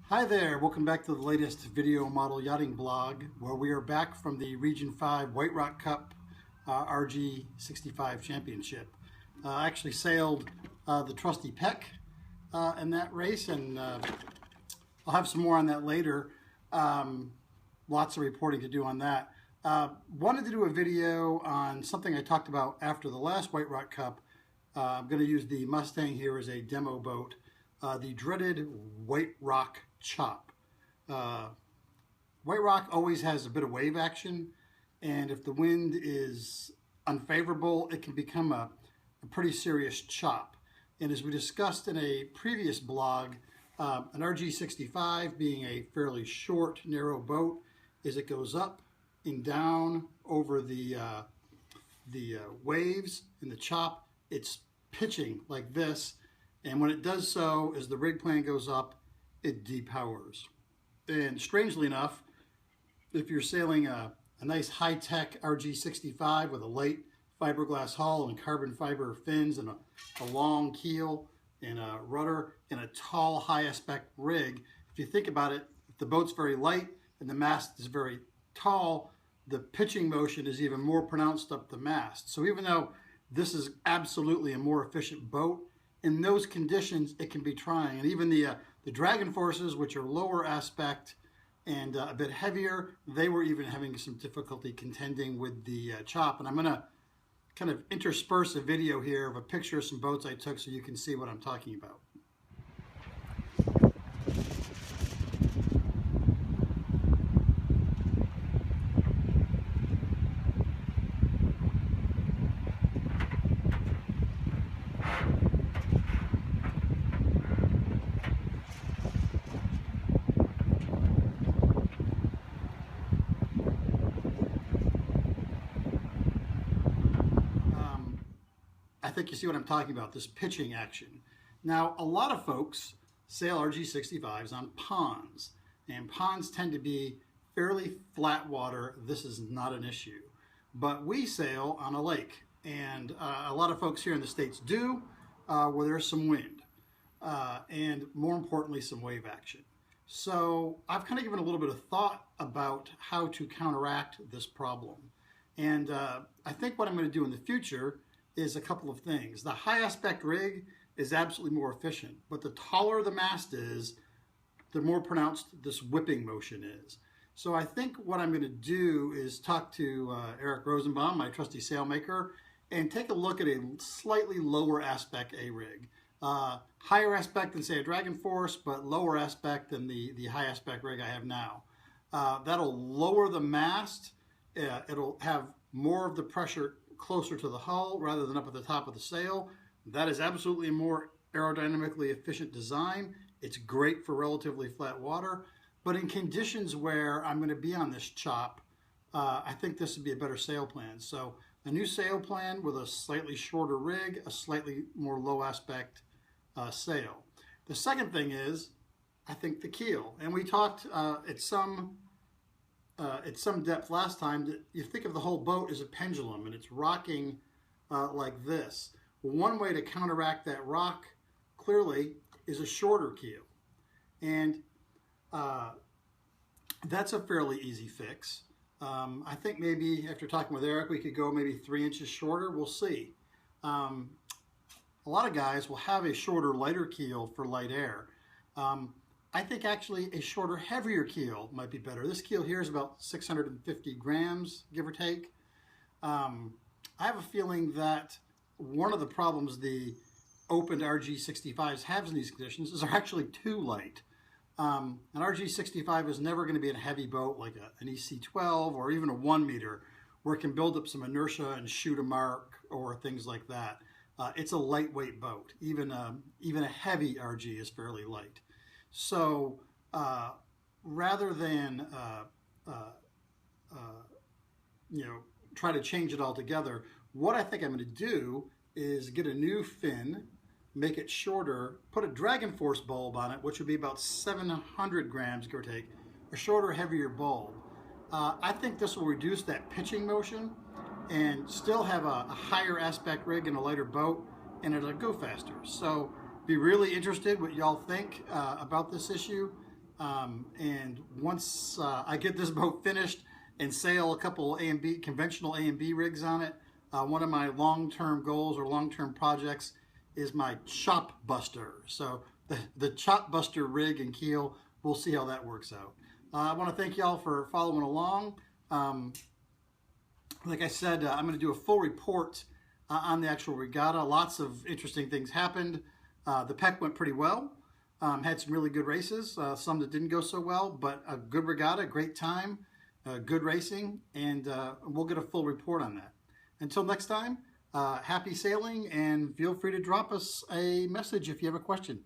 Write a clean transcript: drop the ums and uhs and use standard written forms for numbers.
Hi there, welcome back to the latest video model yachting blog, where we are back from the Region 5 White Rock Cup RG65 Championship. I actually sailed the Trusty Peck in that race, and I'll have some more on that later. Lots of reporting to do on that. Wanted to do a video on something I talked about after the last White Rock Cup. I'm going to use the Mustang here as a demo boat. The dreaded White Rock chop. White Rock always has a bit of wave action, and if the wind is unfavorable, it can become a pretty serious chop. And as we discussed in a previous blog, an RG65 being a fairly short, narrow boat, as it goes up and down over the waves in the chop, it's pitching like this. And when it does so, as the rig plan goes up, it depowers. And strangely enough, if you're sailing a nice high-tech RG65 with a light fiberglass hull and carbon fiber fins and a long keel and a rudder and a tall high-aspect rig, if you think about it, if the boat's very light and the mast is very tall, the pitching motion is even more pronounced up the mast. So even though this is absolutely a more efficient boat, in those conditions, it can be trying. And even the Dragon Forces, which are lower aspect and a bit heavier, they were even having some difficulty contending with the chop. And I'm going to kind of intersperse a video here of a picture of some boats I took so you can see what I'm talking about. I think you see what I'm talking about, this pitching action. Now, a lot of folks sail RG65s on ponds, and ponds tend to be fairly flat water. This is not an issue. But we sail on a lake, and a lot of folks here in the States do, where there's some wind, and more importantly, some wave action. So I've kind of given a little bit of thought about how to counteract this problem. And I think what I'm going to do in the future is a couple of things. The high aspect rig is absolutely more efficient, but the taller the mast is, the more pronounced this whipping motion is. So I think what I'm going to do is talk to Eric Rosenbaum, my trusty sailmaker, and take a look at a slightly lower aspect A-rig. Higher aspect than, say, a Dragon Force, but lower aspect than the high aspect rig I have now. That'll lower the mast. It'll have more of the pressure closer to the hull rather than up at the top of the sail. That is absolutely a more aerodynamically efficient design. It's great for relatively flat water, but in conditions where I'm going to be on this chop, I think this would be a better sail plan. So a new sail plan with a slightly shorter rig, a slightly more low aspect sail. The second thing is, I think the keel. And we talked at some depth last time that you think of the whole boat as a pendulum and it's rocking like this. Well, one way to counteract that rock clearly is a shorter keel, and that's a fairly easy fix. I think maybe after talking with Eric we could go maybe 3 inches shorter. We'll see. A lot of guys will have a shorter, lighter keel for light air. I think actually a shorter, heavier keel might be better. This keel here is about 650 grams, give or take. I have a feeling that one of the problems the opened RG65s have in these conditions is they're actually too light. An RG65 is never going to be a heavy boat like an EC12 or even a 1 meter where it can build up some inertia and shoot a mark or things like that. It's a lightweight boat. Even a heavy RG is fairly light. So rather than try to change it altogether, what I think I'm going to do is get a new fin, make it shorter, put a Dragon Force bulb on it, which would be about 700 grams, give or take, a shorter, heavier bulb. I think this will reduce that pitching motion and still have a higher aspect rig and a lighter boat, and it'll go faster. So be really interested what y'all think about this issue. And once I get this boat finished and sail a couple A and B, conventional A and B rigs on it, one of my long-term goals or long-term projects is my chop buster. So the chop buster rig and keel, we'll see how that works out. I want to thank y'all for following along. Like I said, I'm going to do a full report on the actual regatta. Lots of interesting things happened. The PEC went pretty well. Had some really good races, some that didn't go so well, but a good regatta, great time, good racing, and we'll get a full report on that. Until next time, happy sailing, and feel free to drop us a message if you have a question.